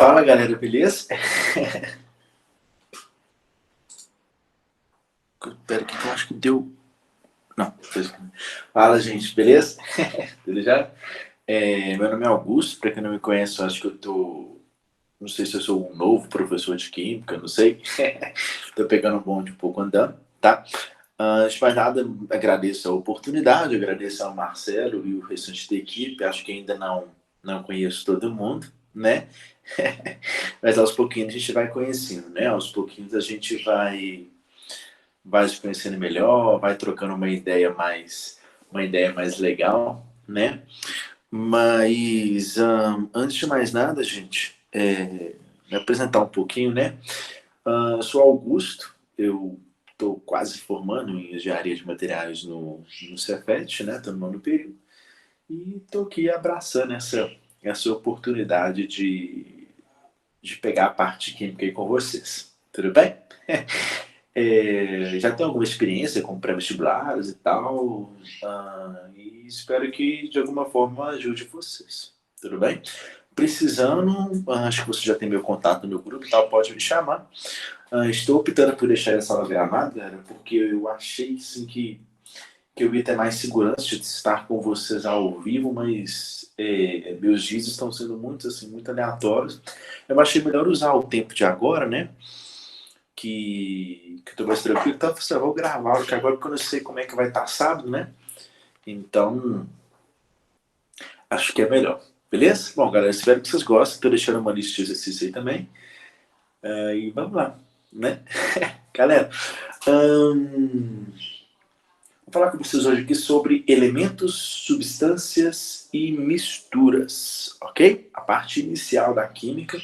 Fala galera, beleza? Pera aqui que eu acho que deu. Não, fala gente, beleza? Tudo já? Meu nome é Augusto, para quem não me conhece, eu acho que eu tô. Não sei se eu sou um novo professor de química, não sei. Tô pegando o bonde um pouco andando, tá? Antes de mais nada, agradeço a oportunidade, agradeço ao Marcelo e o restante da equipe. Acho que ainda não conheço todo mundo, né? Mas aos pouquinhos a gente vai conhecendo, né? Aos pouquinhos a gente vai se conhecendo melhor, vai trocando uma ideia mais legal, né? Mas antes de mais nada, gente, me apresentar um pouquinho, né? Eu sou Augusto, eu estou quase formando em engenharia de materiais no Cefet, né? Estou no nono período e estou aqui abraçando essa oportunidade de pegar a parte química aí com vocês. Tudo bem? Já tenho alguma experiência com pré-vestibulares e tal, e espero que de alguma forma ajude vocês. Tudo bem? Precisando, acho que você já tem meu contato no meu grupo e tal, pode me chamar. Estou optando por deixar essa sala gravada, galera, porque eu achei assim, que eu ia ter mais segurança de estar com vocês ao vivo, mas meus dias estão sendo muito, assim, muito aleatórios. Eu achei melhor usar o tempo de agora, né? Que eu tô mais tranquilo, então eu vou gravar, porque agora que eu não sei como é que vai estar sábado, né? Então, acho que é melhor. Beleza? Bom, galera, espero que vocês gostem. Tô deixando uma lista de exercício aí também. E vamos lá, né? Galera, vou falar com vocês hoje aqui sobre elementos, substâncias e misturas, ok? A parte inicial da química.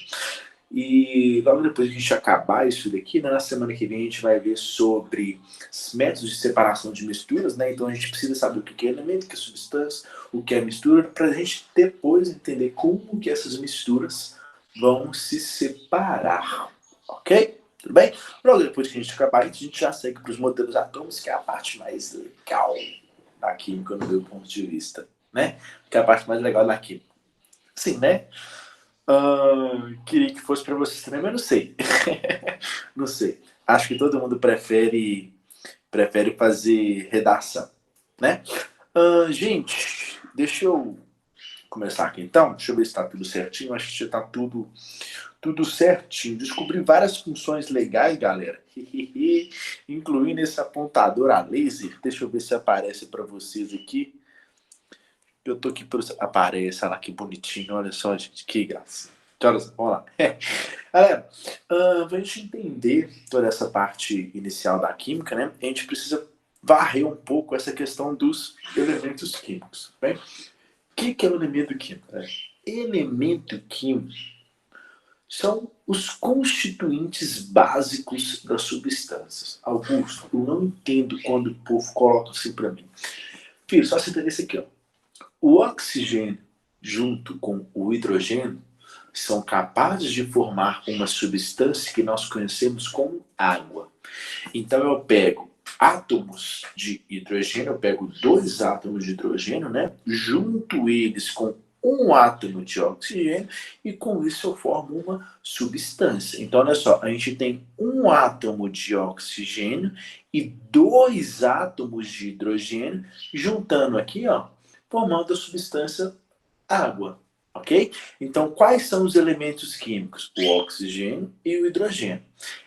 E logo depois que a gente acabar isso daqui, né, na semana que vem a gente vai ver sobre os métodos de separação de misturas, né? Então a gente precisa saber o que é elemento, o que é substância, o que é mistura, para a gente depois entender como que essas misturas vão se separar, ok? Tudo bem? Logo depois que a gente acabar, a gente já segue para os modelos atômicos, que é a parte mais legal da química no meu ponto de vista, né? Que é a parte mais legal da química. Sim, né? Queria que fosse para vocês também, mas não sei. Não sei. Acho que todo mundo prefere fazer redação, né? Gente, deixa eu começar aqui então. Deixa eu ver se está tudo certinho. Acho que já está tudo certinho. Descobri várias funções legais, galera. Incluindo esse apontador a laser. Deixa eu ver se aparece para vocês aqui. Eu tô aqui por... Aparece, olha lá que bonitinho. Olha só, gente, que graça. Vamos lá. Galera, para a gente entender toda essa parte inicial da química, né, a gente precisa varrer um pouco essa questão dos elementos químicos. Bem? O que é o elemento químico? Elemento químico são os constituintes básicos das substâncias. Augusto, eu não entendo quando o povo coloca assim para mim. Filho, só você entender isso aqui. Ó. O oxigênio, junto com o hidrogênio, são capazes de formar uma substância que nós conhecemos como água. Então eu pego átomos de hidrogênio, eu pego 2 átomos de hidrogênio, né? Junto eles com um átomo de oxigênio e com isso eu formo uma substância. Então olha só, a gente tem um átomo de oxigênio e 2 átomos de hidrogênio juntando aqui, ó, formando a substância água. Ok? Então, quais são os elementos químicos? O oxigênio e o hidrogênio.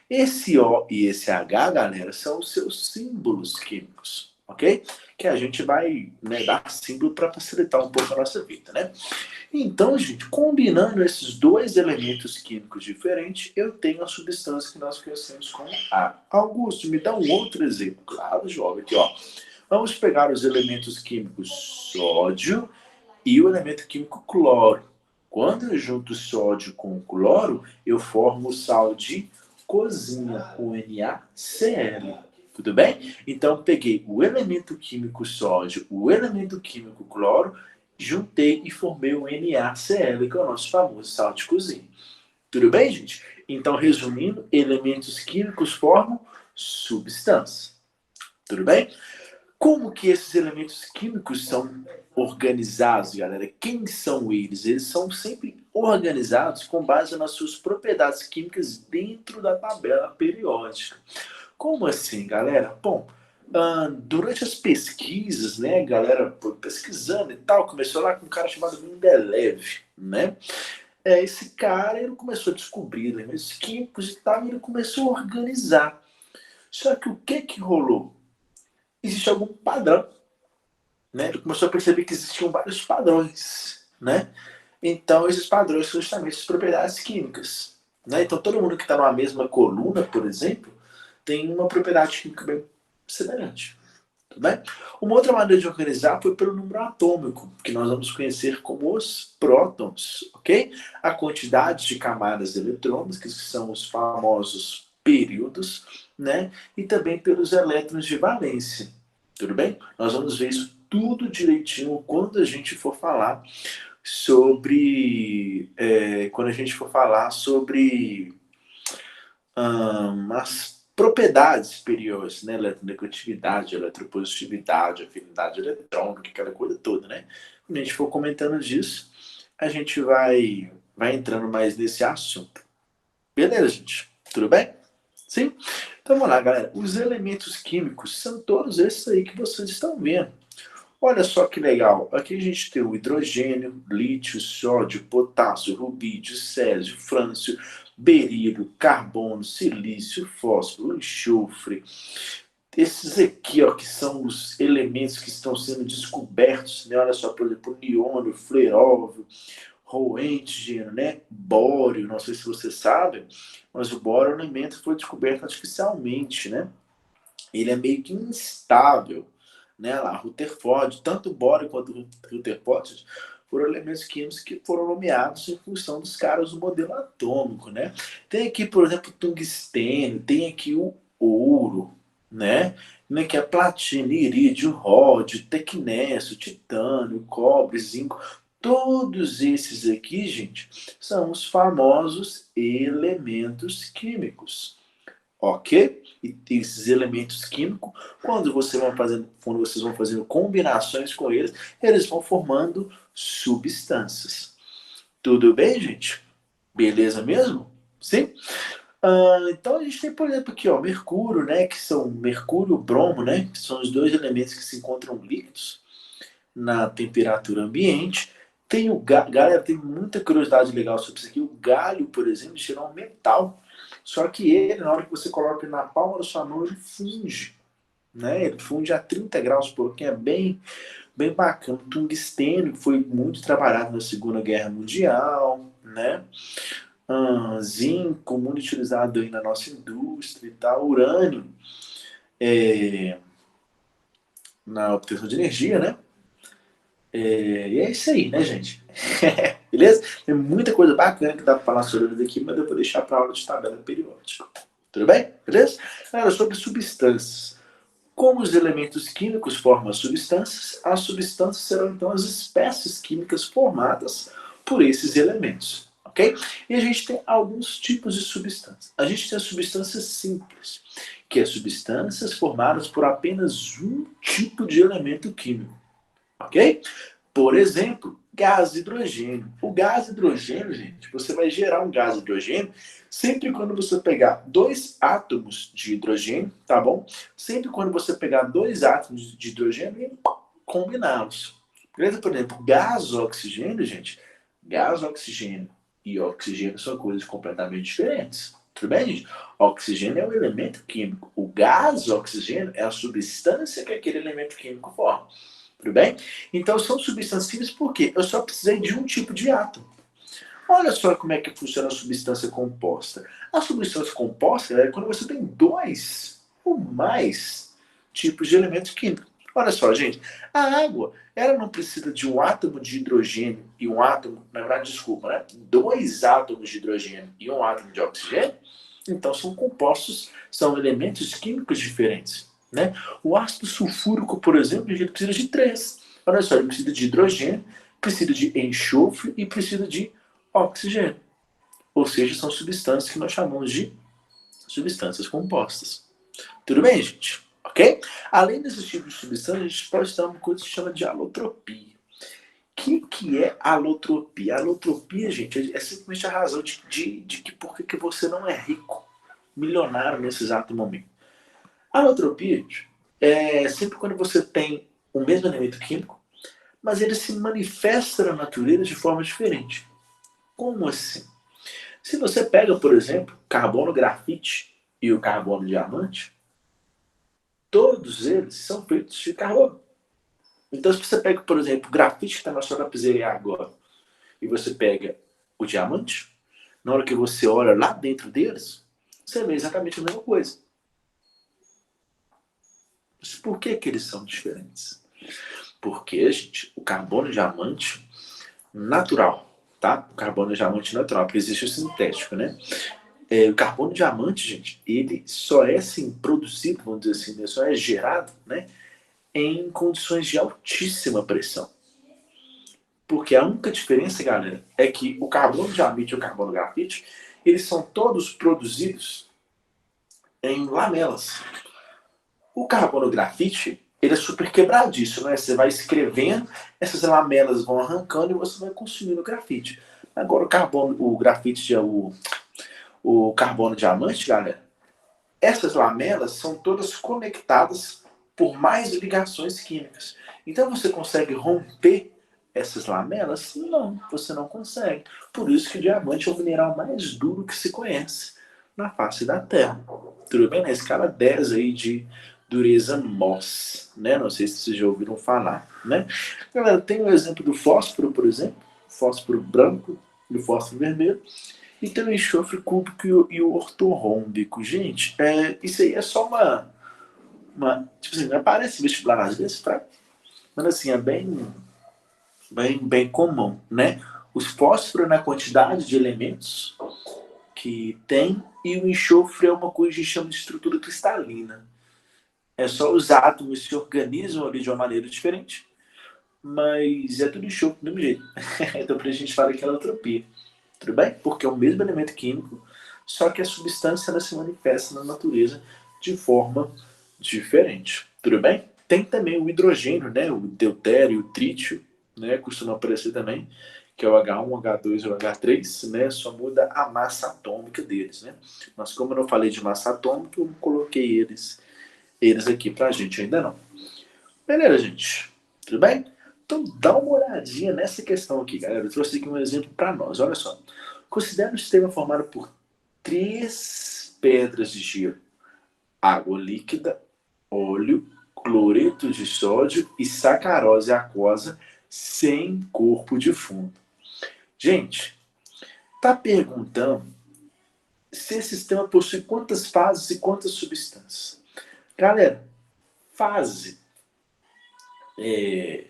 Esse O e esse H, galera, são os seus símbolos químicos, ok? Que a gente vai, né, dar símbolo para facilitar um pouco a nossa vida, né? Então, gente, combinando esses dois elementos químicos diferentes, eu tenho a substância que nós conhecemos como água. Augusto, me dá um outro exemplo. Claro, jovem, aqui, ó. Vamos pegar os elementos químicos sódio e o elemento químico cloro. Quando eu junto sódio com cloro, eu formo o sal de cozinha, o NaCl. Tudo bem? Então, peguei o elemento químico sódio, o elemento químico cloro, juntei e formei o NaCl, que é o nosso famoso sal de cozinha. Tudo bem, gente? Então, resumindo, elementos químicos formam substância. Tudo bem? Como que esses elementos químicos são organizados, galera? Quem são eles? Eles são sempre organizados com base nas suas propriedades químicas dentro da tabela periódica. Como assim, galera? Bom, durante as pesquisas, né, galera pesquisando e tal, começou lá com um cara chamado Mendeleev, né? Esse cara, ele começou a descobrir elementos químicos e tal, e ele começou a organizar. Só que o que que rolou? Existe algum padrão, né? Ele começou a perceber que existiam vários padrões, né? Então, esses padrões são justamente as propriedades químicas, né? Então, todo mundo que está numa mesma coluna, por exemplo, tem uma propriedade química bem semelhante. Tudo bem? Uma outra maneira de organizar foi pelo número atômico, que nós vamos conhecer como os prótons, ok? A quantidade de camadas eletrônicas, que são os famosos períodos, né? E também pelos elétrons de valência. Tudo bem? Nós vamos ver isso tudo direitinho quando a gente for falar sobre as propriedades superiores, né? Eletronegatividade, eletropositividade, afinidade eletrônica, aquela coisa toda, né? Quando a gente for comentando disso, a gente vai entrando mais nesse assunto. Beleza, gente? Tudo bem? Sim? Então vamos lá, galera. Os elementos químicos são todos esses aí que vocês estão vendo. Olha só que legal. Aqui a gente tem o hidrogênio, lítio, sódio, potássio, rubídio, césio, frâncio, berílio, carbono, silício, fósforo, enxofre. Esses aqui, ó, que são os elementos que estão sendo descobertos, né? Olha só, por exemplo, niônio, fleróvio, roêntigeno, né? Bório, não sei se você sabe, mas o bório é um elemento que foi descoberto artificialmente, né? Ele é meio que instável, né? Lá, Rutherford, tanto o bório quanto o Rutherford foram elementos químicos que foram nomeados em função dos caras do modelo atômico, né? Tem aqui, por exemplo, tungstênio, tem aqui o ouro, né? Tem aqui a platina, irídio, ródio, tecnésio, titânio, cobre, zinco. Todos esses aqui, gente, são os famosos elementos químicos. Ok? E esses elementos químicos, quando vocês vão fazendo combinações com eles, eles vão formando substâncias. Tudo bem, gente? Beleza mesmo? Sim? Então a gente tem, por exemplo, aqui, ó, mercúrio, né? Que são mercúrio e bromo, né? Que são os dois elementos que se encontram líquidos na temperatura ambiente. Tem o galera, tem muita curiosidade legal sobre isso aqui. O galho, por exemplo, é um metal. Só que ele, na hora que você coloca ele na palma da sua mão, ele funde. Né? Ele funde a 30 graus por que é bem, bem bacana. O tungstênio foi muito trabalhado na Segunda Guerra Mundial. Né? Zinco, muito utilizado aí na nossa indústria e tal. Urânio, na obtenção de energia, né? E é isso aí, né, gente? Beleza? Tem muita coisa bacana que dá para falar sobre isso aqui, mas eu vou deixar para a aula de tabela periódica. Tudo bem? Beleza? Agora, sobre substâncias. Como os elementos químicos formam as substâncias serão então as espécies químicas formadas por esses elementos. Ok? E a gente tem alguns tipos de substâncias. A gente tem as substâncias simples, que é substâncias formadas por apenas um tipo de elemento químico. Ok? Por exemplo, gás hidrogênio. O gás hidrogênio, gente, você vai gerar um gás hidrogênio sempre quando você pegar dois átomos de hidrogênio, tá bom? Sempre quando você pegar dois átomos de hidrogênio e combiná-los. Beleza? Por exemplo, gás oxigênio, gente, gás oxigênio e oxigênio são coisas completamente diferentes. Tudo bem, gente? Oxigênio é um elemento químico. O gás oxigênio é a substância que aquele elemento químico forma. Tudo bem? Então são substâncias químicas porque eu só precisei de um tipo de átomo. Olha só como é que funciona a substância composta. A substância composta é quando você tem dois ou mais tipos de elementos químicos. Olha só, gente, a água, ela não precisa de um átomo de hidrogênio e um átomo, na verdade, desculpa, né? Dois átomos de hidrogênio e um átomo de oxigênio. Então são compostos, são elementos químicos diferentes. Né? O ácido sulfúrico, por exemplo, ele precisa de três. Olha só, ele precisa de hidrogênio, precisa de enxofre e precisa de oxigênio. Ou seja, são substâncias que nós chamamos de substâncias compostas. Tudo bem, gente? ok? Além desses tipos de substância, a gente pode ter uma coisa que se chama de alotropia. O que é alotropia? Alotropia, gente, é simplesmente a razão de que por que você não é rico, milionário nesse exato momento. Alotropia, gente, é sempre quando você tem o mesmo elemento químico, mas ele se manifesta na natureza de forma diferente. Como assim? Se você pega, por exemplo, carbono grafite e o carbono diamante, todos eles são feitos de carbono. Então, se você pega, por exemplo, o grafite que está na sua lapiseira agora, e você pega o diamante, na hora que você olha lá dentro deles, você vê exatamente a mesma coisa. Mas por que eles são diferentes? Porque, gente, o carbono diamante natural, tá? O carbono diamante natural, porque existe o sintético, né? O carbono diamante, gente, ele só é assim, produzido, vamos dizer assim, né? Só é gerado, né? Em condições de altíssima pressão. Porque a única diferença, galera, é que o carbono diamante e o carbono grafite, eles são todos produzidos em lamelas. O carbono grafite, ele é super quebradiço, né? Você vai escrevendo, essas lamelas vão arrancando e você vai consumindo o grafite. Agora o grafite, o carbono diamante, galera, essas lamelas são todas conectadas por mais ligações químicas. Então você consegue romper essas lamelas? Não, você não consegue. Por isso que o diamante é o mineral mais duro que se conhece na face da Terra. Tudo bem? Na escala 10 aí de dureza Mohs, né? Não sei se vocês já ouviram falar, né? Galera, tem o exemplo do fósforo, por exemplo, fósforo branco e o fósforo vermelho. E tem o enxofre cúbico e o ortorrômbico. Gente, isso aí é só tipo assim, aparece vestibular às vezes, tá? Mas assim, é bem comum, né? Os fósforos na quantidade de elementos que tem e o enxofre é uma coisa que a gente chama de estrutura cristalina. É só os átomos se organizam ali de uma maneira diferente, mas é tudo enxofre do mesmo jeito. Então por isso a gente fala que é alotropia. Tudo bem? Porque é o mesmo elemento químico, só que a substância ela se manifesta na natureza de forma diferente. Tudo bem? Tem também o hidrogênio, né? O deutério, o trítio, né? Costuma aparecer também, que é o H1, o H2 e o H3, né? Só muda a massa atômica deles, né? Mas como eu não falei de massa atômica, eu não coloquei eles aqui pra gente ainda não. Beleza, gente? Tudo bem? Então dá uma olhadinha nessa questão aqui, galera. Eu trouxe aqui um exemplo para nós. Olha só. Considere um sistema formado por 3 pedras de gelo: água líquida, óleo, cloreto de sódio e sacarose aquosa sem corpo de fundo. Gente, tá perguntando se esse sistema possui quantas fases e quantas substâncias. Galera, fase é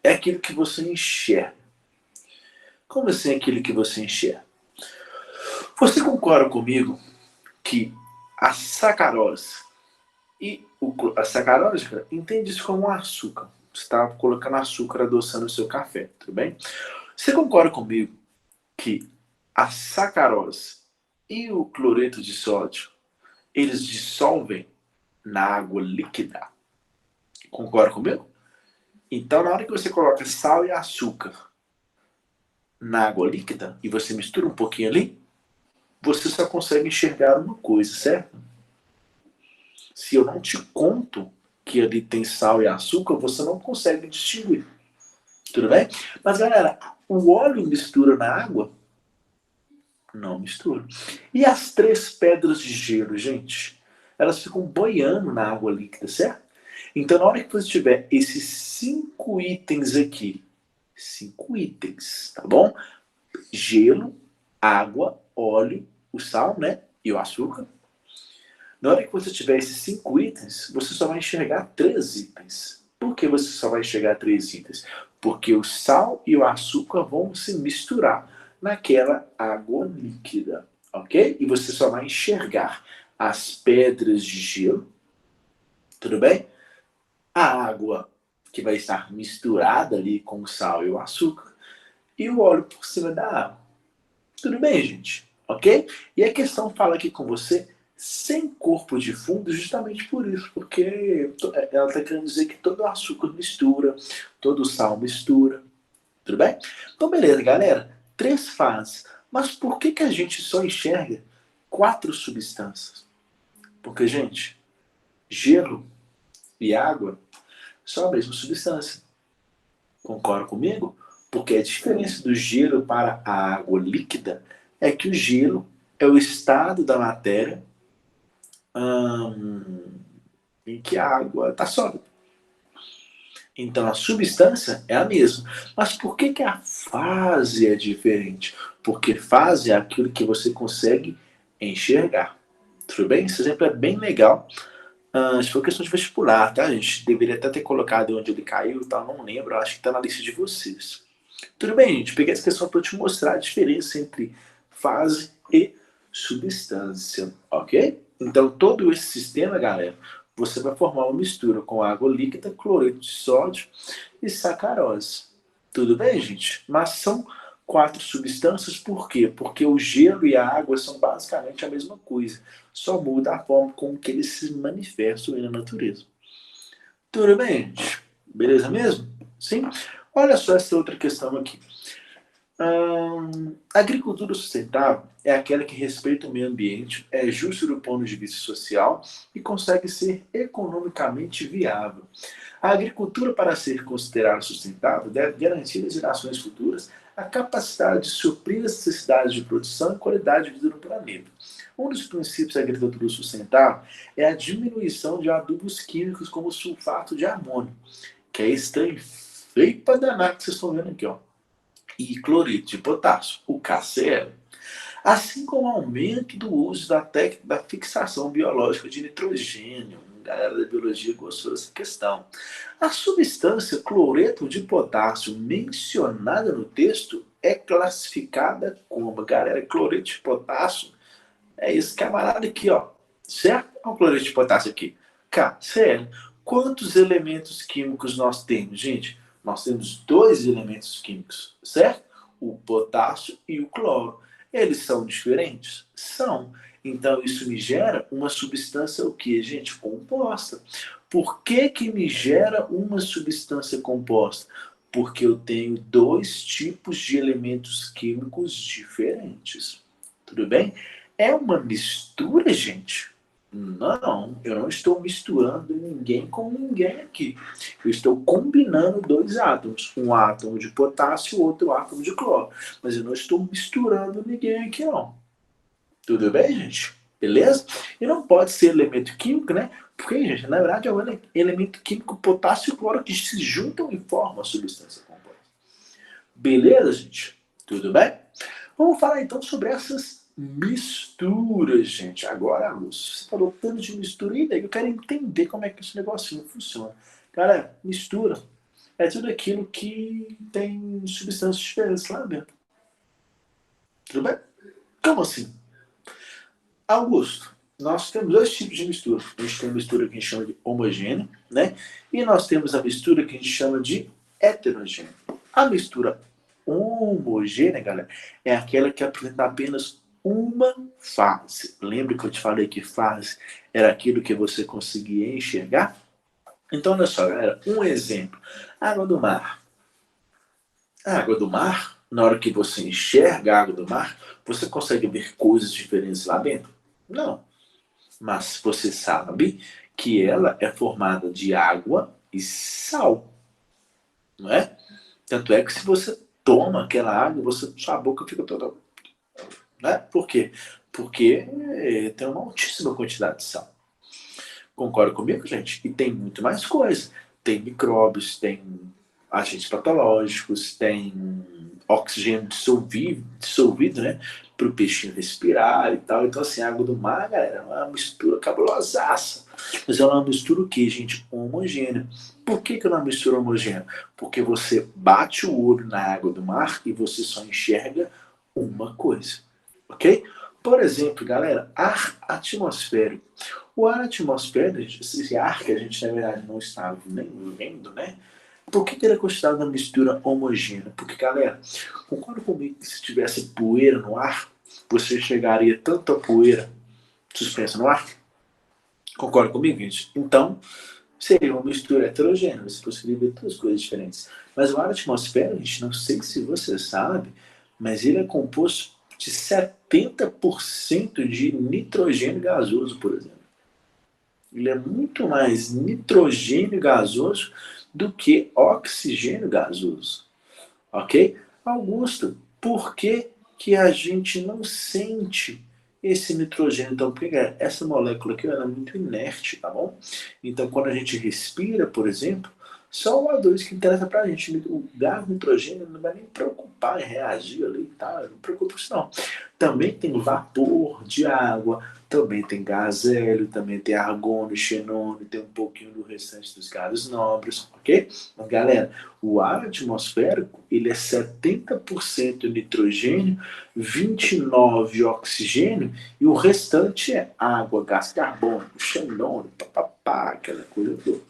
aquilo que você enxerga. Como assim aquilo que você enxerga? Você concorda comigo que a sacarose a sacarose, cara, entende isso como um açúcar. Você está colocando açúcar adoçando o seu café, tudo bem? Você concorda comigo que a sacarose e o cloreto de sódio, eles dissolvem na água líquida? Concorda comigo? Então, na hora que você coloca sal e açúcar na água líquida e você mistura um pouquinho ali, você só consegue enxergar uma coisa, certo? Se eu não te conto que ali tem sal e açúcar, você não consegue distinguir. Tudo bem? Mas, galera, o óleo mistura na água? Não mistura. E as 3 pedras de gelo, gente? Elas ficam boiando na água líquida, certo? Então, na hora que você tiver esses 5 itens aqui, 5 itens, tá bom? Gelo, água, óleo, o sal, né? E o açúcar. Na hora que você tiver esses 5 itens, você só vai enxergar 3 itens. Por que você só vai enxergar 3 itens? Porque o sal e o açúcar vão se misturar naquela água líquida, ok? E você só vai enxergar as pedras de gelo, tudo bem? A água que vai estar misturada ali com o sal e o açúcar e o óleo por cima da água. Tudo bem, gente? Ok? E a questão fala aqui com você sem corpo de fundo, justamente por isso, porque ela está querendo dizer que todo o açúcar mistura, todo o sal mistura, tudo bem? Então, beleza, galera. 3 fases. Mas por que a gente só enxerga 4 substâncias? Porque, gente, gelo e água são a mesma substância. Concorda comigo? Porque a diferença do gelo para a água líquida é que o gelo é o estado da matéria em que a água está sólida. Então a substância é a mesma. Mas por que a fase é diferente? Porque fase é aquilo que você consegue enxergar. Tudo bem? Esse exemplo é bem legal. Se for questão de vestibular, tá? A gente deveria até ter colocado onde ele caiu, tá? Não lembro, acho que está na lista de vocês. Tudo bem, gente? Peguei essa questão para te mostrar a diferença entre fase e substância, ok? Então, todo esse sistema, galera, você vai formar uma mistura com água líquida, cloreto de sódio e sacarose. Tudo bem, gente? Mas são 4 substâncias, por quê? Porque o gelo e a água são basicamente a mesma coisa, só muda a forma com que eles se manifestam na natureza. Tudo bem, gente? Beleza mesmo? Sim? Olha só essa outra questão aqui. A agricultura sustentável é aquela que respeita o meio ambiente, é justa do ponto de vista social e consegue ser economicamente viável. A agricultura, para ser considerada sustentável, deve garantir às gerações futuras a capacidade de suprir as necessidades de produção e qualidade de vida no planeta. Um dos princípios da agricultura sustentável é a diminuição de adubos químicos como o sulfato de amônio, que é estranho feio para danar que vocês estão vendo aqui, ó, e cloreto de potássio, o KCl, assim como o aumento do uso da técnica da fixação biológica de nitrogênio. A galera da biologia gostou dessa questão. A substância cloreto de potássio mencionada no texto é classificada como, galera, cloreto de potássio é esse camarada aqui, ó, certo? Olha o cloreto de potássio aqui, KCl. Quantos elementos químicos nós temos, gente? Nós temos 2 elementos químicos, certo? O potássio e o cloro. Eles são diferentes? São. Então isso me gera uma substância o quê, gente? Composta. Por que me gera uma substância composta? Porque eu tenho 2 tipos de elementos químicos diferentes. Tudo bem? É uma mistura, gente? Não, eu não estou misturando ninguém com ninguém aqui. Eu estou combinando 2 átomos, um átomo de potássio e outro átomo de cloro. Mas eu não estou misturando ninguém aqui, não. Tudo bem, gente? Beleza? E não pode ser elemento químico, né? Porque, gente, na verdade é o elemento químico potássio e cloro que se juntam e formam a substância composta. Beleza, gente? Tudo bem? Vamos falar então sobre essas misturas, gente. Agora, Lúcio, você falou tanto de mistura, e daí eu quero entender como é que esse negocinho funciona. Cara, mistura é tudo aquilo que tem substâncias diferentes lá dentro. Tudo bem? Como assim? Augusto, nós temos 2 tipos de mistura. A gente tem a mistura que a gente chama de homogênea, né? E nós temos a mistura que a gente chama de heterogênea. A mistura homogênea, galera, é aquela que apresenta apenas uma fase. Lembra que eu te falei que fase era aquilo que você conseguia enxergar? Então, olha só, galera, um exemplo. Água do mar. A água do mar, na hora que você enxerga a água do mar, você consegue ver coisas diferentes lá dentro? Não. Mas você sabe que ela é formada de água e sal, não é? Tanto é que se você toma aquela água, sua boca fica toda... Né? Por quê? Porque tem uma altíssima quantidade de sal. Concorda comigo, gente? E tem muito mais coisa. Tem micróbios, tem agentes patológicos, tem oxigênio dissolvido, né? Para o peixinho respirar e tal. Então, assim, a água do mar, galera, é uma mistura cabulosaça. Mas é uma mistura o quê, gente? Homogênea. Por que é uma mistura homogênea? Porque você bate o olho na água do mar e você só enxerga uma coisa. Ok? Por exemplo, galera, ar atmosférico. O ar atmosférico, esse ar que a gente, na verdade, não está nem vendo, né? Por que ele é considerado uma mistura homogênea? Porque, galera, concorda comigo que se tivesse poeira no ar, você chegaria tanta poeira suspensa no ar. Concorda comigo, gente? Então, seria uma mistura heterogênea. Você conseguiria ver duas coisas diferentes. Mas o ar atmosfera, gente, não sei se você sabe, mas ele é composto de 70% de nitrogênio gasoso, por exemplo. Ele é muito mais nitrogênio gasoso do que oxigênio gasoso. Ok? Augusto, por que, que a gente não sente esse nitrogênio? Então, porque essa molécula aqui ela é muito inerte, tá bom? Então, quando a gente respira, por exemplo, só o O2 que interessa pra gente. O gás nitrogênio não vai nem preocupar em reagir ali, tá? Não preocupa com isso não. Também tem vapor de água, também tem gás hélio, também tem argônio, xenônio, tem um pouquinho do restante dos gases nobres, ok? Mas, galera, o ar atmosférico, ele é 70% nitrogênio, 29% oxigênio, e o restante é água, gás carbônico, xenônio, papapá, aquela coisa toda.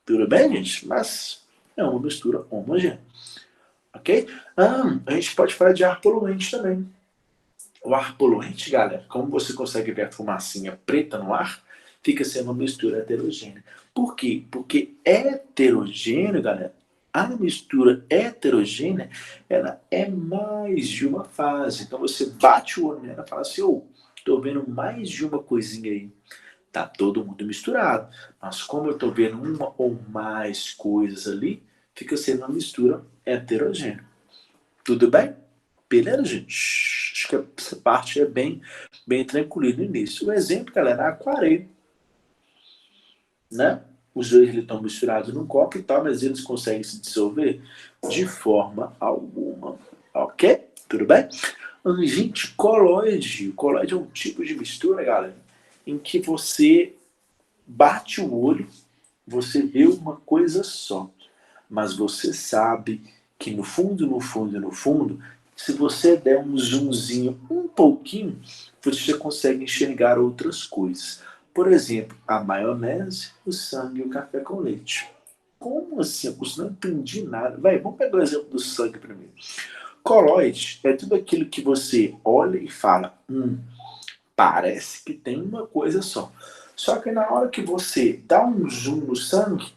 Tudo bem, gente? Mas é uma mistura homogênea, ok? A gente pode falar de ar poluente também. O ar poluente, galera, como você consegue ver a fumacinha preta no ar, fica sendo uma mistura heterogênea. Por quê? Porque heterogêneo, galera, a mistura heterogênea, ela é mais de uma fase. Então você bate o olho nela e fala assim, tô vendo mais de uma coisinha aí. Tá todo mundo misturado. Mas como eu tô vendo uma ou mais coisas ali, fica sendo uma mistura heterogênea. Tudo bem? Beleza, gente? Acho que essa parte é bem tranquila no início. O exemplo, galera, é aquarela, né? Os dois estão misturados num copo e tal, mas eles conseguem se dissolver de forma alguma. Ok? Tudo bem? Gente, colóide. Colóide é um tipo de mistura, galera, em que você bate o olho, você vê uma coisa só. Mas você sabe que no fundo, no fundo, no fundo, se você der um zoomzinho um pouquinho, você já consegue enxergar outras coisas. Por exemplo, a maionese, o sangue e o café com leite. Como assim? Eu não entendi nada. Vai, vamos pegar o exemplo do sangue primeiro. Colóide é tudo aquilo que você olha e fala, parece que tem uma coisa só. Só que na hora que você dá um zoom no sangue,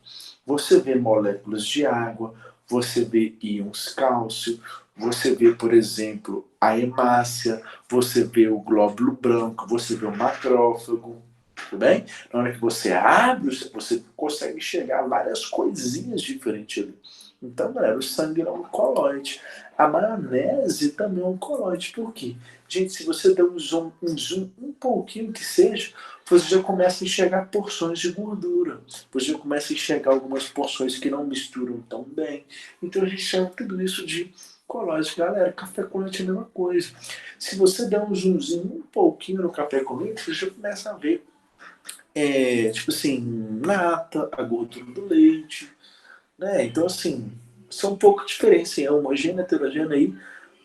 você vê moléculas de água, você vê íons cálcio, você vê, por exemplo, a hemácia, você vê o glóbulo branco, você vê o macrófago, tudo bem? Na hora que você abre, você consegue enxergar várias coisinhas diferentes ali. Então, galera, o sangue é um colóide. A maionese também é um colóide. Por quê? Gente, se você der um pouquinho que seja, você já começa a enxergar porções de gordura. Você já começa a enxergar algumas porções que não misturam tão bem. Então a gente chama tudo isso de colóide. Galera, café com leite é a mesma coisa. Se você der um zoomzinho um pouquinho no café com leite, você já começa a ver, tipo assim, nata, a gordura do leite, né? Então, assim, são um pouco diferentes, é homogênea, heterogênea e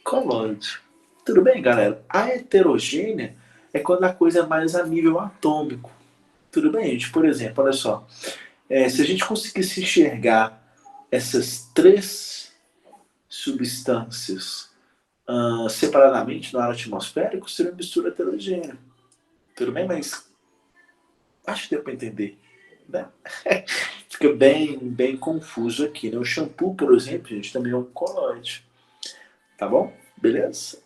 colóide. Tudo bem, galera? A heterogênea é quando a coisa é mais a nível atômico. Tudo bem, gente? Por exemplo, olha só. Se a gente conseguisse enxergar essas três substâncias separadamente no ar atmosférico, seria uma mistura heterogênea. Tudo bem? Mas acho que deu para entender, né? Fica bem confuso aqui, né? O shampoo, por exemplo, gente, também é um colóide. Tá bom? Beleza?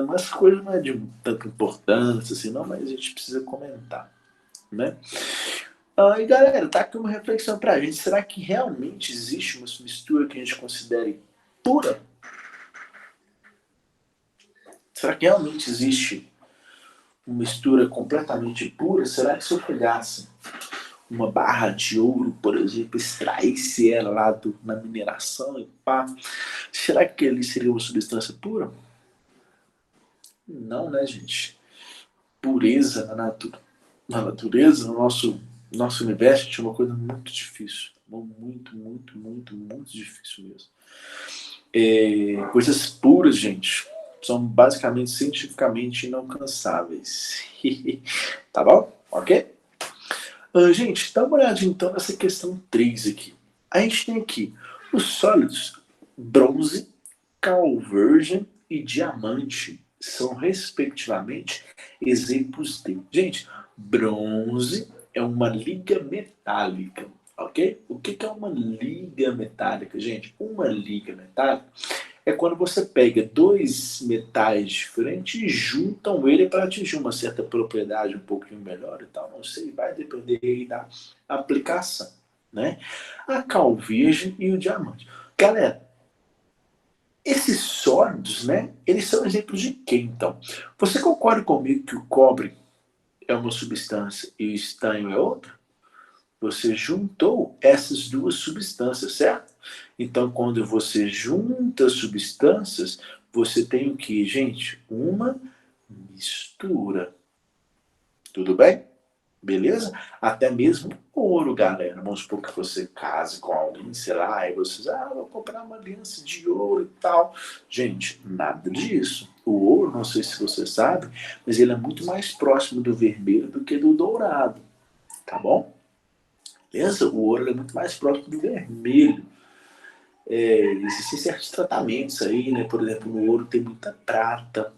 Mas coisa não é de tanta importância assim, não, mas a gente precisa comentar, né? E galera, tá aqui uma reflexão pra gente. Será que realmente existe uma mistura que a gente considere pura? Será que realmente existe uma mistura completamente pura? Será que se eu pegasse uma barra de ouro, por exemplo, extraísse ela lá na mineração e pá, será que ele seria uma substância pura? Não, né, gente? Pureza na natureza, no nosso universo, tinha uma coisa muito difícil. Muito difícil mesmo. Coisas puras, gente, são basicamente cientificamente inalcançáveis. Tá bom? Ok? Gente, dá uma olhada então nessa questão 3 aqui. A gente tem aqui os sólidos bronze, cal virgem e diamante são, respectivamente, exemplos de... Gente, bronze é uma liga metálica, ok? O que é uma liga metálica, gente? Uma liga metálica é quando você pega dois metais diferentes e juntam ele para atingir uma certa propriedade um pouquinho melhor e tal. Não sei, vai depender aí da aplicação, né? A cal virgem e o diamante. Galera, esses sólidos, né? Eles são exemplos de quê, então? Você concorda comigo que o cobre é uma substância e o estanho é outra? Você juntou essas duas substâncias, certo? Então, quando você junta substâncias, você tem o que, gente? Uma mistura. Tudo bem? Beleza? Até mesmo ouro, galera. Vamos supor que você case com alguém, sei lá, e você vou comprar uma aliança de ouro e tal. Gente, nada disso. O ouro, não sei se você sabe, mas ele é muito mais próximo do vermelho do que do dourado. Tá bom? Beleza? O ouro é muito mais próximo do vermelho. Existem certos tratamentos aí, né? Por exemplo, no ouro tem muita prata,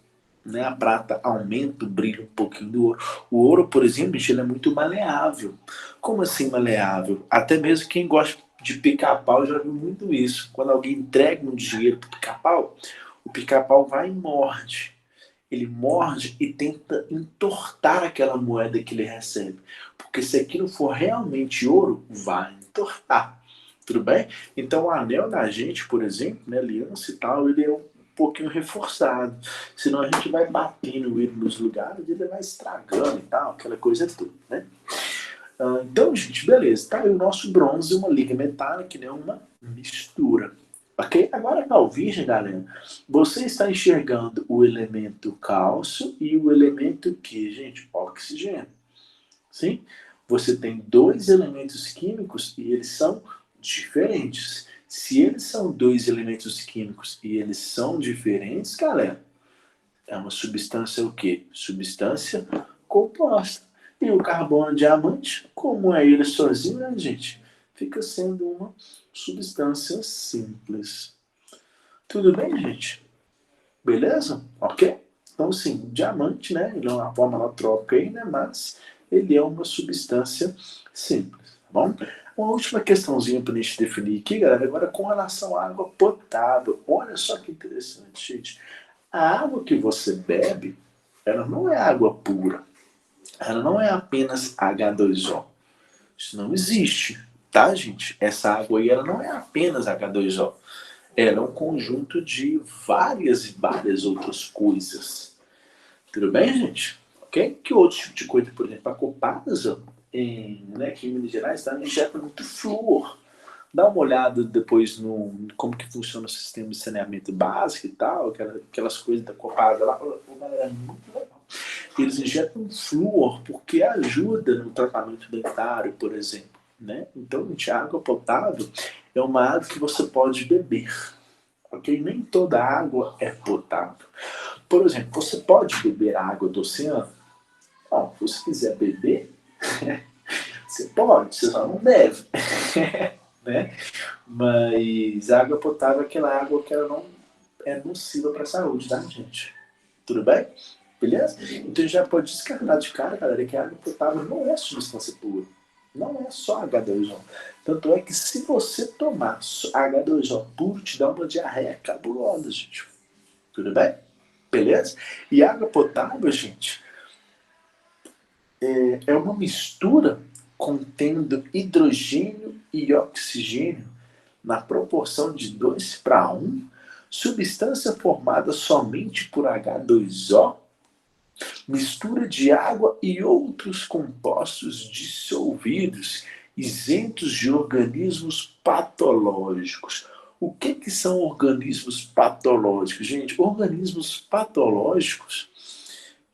né? A prata aumenta o brilho um pouquinho do ouro. O ouro, por exemplo, ele é muito maleável. Como assim maleável? Até mesmo quem gosta de pica-pau já viu muito isso. Quando alguém entrega um dinheiro para pica-pau, o pica-pau vai e morde. Ele morde e tenta entortar aquela moeda que ele recebe. Porque se aquilo for realmente ouro, vai entortar. Tudo bem? Então o anel da gente, por exemplo, né, aliança e tal, ele é um pouquinho reforçado. Senão a gente vai batendo ele nos lugares, ele vai estragando e tal, aquela coisa toda, né? Então, gente, beleza. Tá aí o nosso bronze, uma liga metálica, né, uma mistura. Ok? Agora, cal virgem, galera, você está enxergando o elemento cálcio e o elemento que, gente? Oxigênio. Sim? Você tem dois elementos químicos e eles são diferentes. Se eles são dois elementos químicos e eles são diferentes, galera, é uma substância o quê? Substância composta. E o carbono diamante, como é ele sozinho, né, gente? Fica sendo uma substância simples. Tudo bem, gente? Beleza? Ok? Então, sim, diamante, né? Ele é uma forma anatrópica aí, né? Mas ele é uma substância simples, tá bom? Uma última questãozinha para a gente definir aqui, galera, agora com relação à água potável. Olha só que interessante, gente. A água que você bebe, ela não é água pura. Ela não é apenas H2O. Isso não existe, tá, gente? Essa água aí, ela não é apenas H2O. Ela é um conjunto de várias e várias outras coisas. Tudo bem, gente? Ok? Que outro tipo de coisa, por exemplo, a Copasa, aqui em Minas Gerais, tá, injeta muito flúor. Dá uma olhada depois no como que funciona o sistema de saneamento básico e tal, aquelas coisas da Copasa lá. Galera, é muito legal. Eles injetam flúor porque ajuda no tratamento dentário, por exemplo. Né? Então, gente, a água potável é uma água que você pode beber. Ok? Nem toda água é potável. Por exemplo, você pode beber a água do oceano? Bom, se você quiser beber, você pode, você só não deve. Né? Mas a água potável é aquela água que ela não é nociva para a saúde, tá, gente? Tudo bem? Beleza? Então já pode descartar de cara, galera, que a água potável não é substância pura. Não é só H2O. Tanto é que se você tomar H2O puro, te dá uma diarreia cabulosa, gente. Tudo bem? Beleza? E água potável, gente, é uma mistura contendo hidrogênio e oxigênio na proporção de 2:1, substância formada somente por H2O, mistura de água e outros compostos dissolvidos, isentos de organismos patológicos. O que são organismos patológicos? Gente, organismos patológicos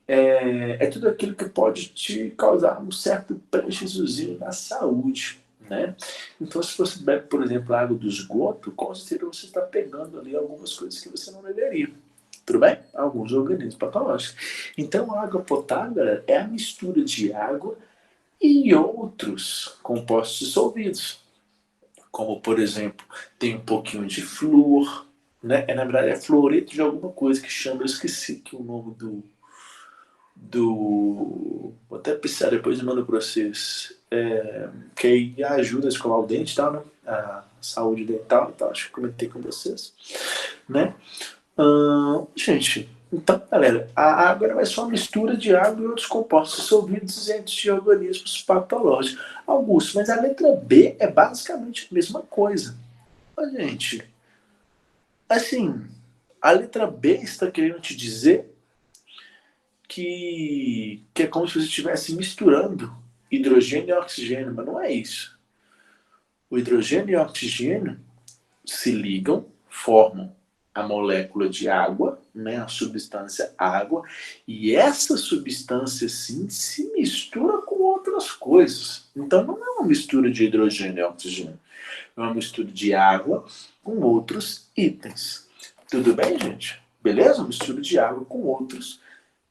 é tudo aquilo que pode te causar um certo prejuízo na saúde. Né? Então, se você bebe, por exemplo, a água do esgoto, com certeza você está pegando ali algumas coisas que você não deveria. Tudo bem? Alguns organismos patológicos. Então, a água potável é a mistura de água e outros compostos dissolvidos. Como, por exemplo, tem um pouquinho de flúor, né? Na verdade é fluoreto de alguma coisa que chama, eu esqueci que o nome vou até pensar depois e mando para vocês. Que aí ajuda a escovar o dente e tal, né? A saúde dental e tal, acho que comentei com vocês, né? Gente, então, galera, a água vai ser uma mistura de água e outros compostos dissolvidos de organismos patológicos. Augusto, mas a letra B é basicamente a mesma coisa. Gente, assim, a letra B está querendo te dizer que é como se você estivesse misturando hidrogênio e oxigênio, mas não é isso. O hidrogênio e o oxigênio se ligam, formam a molécula de água, né, a substância água, e essa substância sim se mistura com outras coisas. Então não é uma mistura de hidrogênio e oxigênio, é uma mistura de água com outros itens. Tudo bem, gente? Beleza? Mistura de água com outros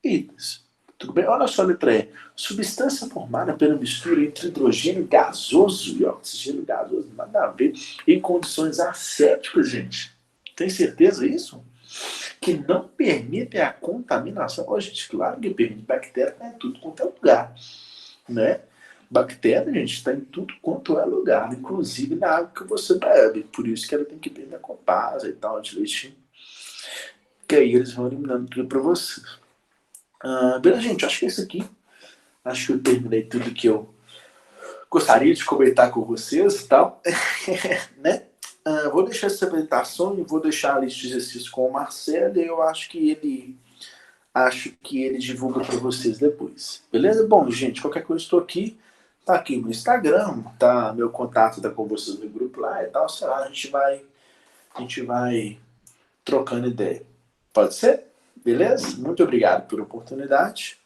itens. Tudo bem? Olha só a letra E. Substância formada pela mistura entre hidrogênio gasoso e oxigênio gasoso. Nada a ver. Em condições assépticas, gente. Tem certeza disso? Que não permitem a contaminação. Oh, gente, claro que permite. Bactéria está em tudo quanto é lugar. Né? Bactéria, gente, está em tudo quanto é lugar. Inclusive na água que você bebe. Por isso que ela tem que beber na Copasa e tal, de leitinho. Que aí eles vão eliminando tudo para você. Beleza, gente, acho que é isso aqui. Acho que eu terminei tudo que eu gostaria de comentar com vocês e tal. Né? Vou deixar essa apresentação e vou deixar a lista de exercícios com o Marcelo e eu acho que ele divulga para vocês depois. Beleza? Bom, gente, qualquer coisa estou aqui. Tá aqui no Instagram, tá meu contato tá com vocês no grupo lá e tal. Sei lá, a gente vai trocando ideia. Pode ser? Beleza? Muito obrigado pela oportunidade.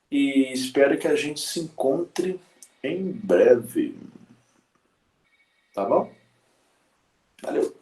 E espero que a gente se encontre em breve. Tá bom? Valeu!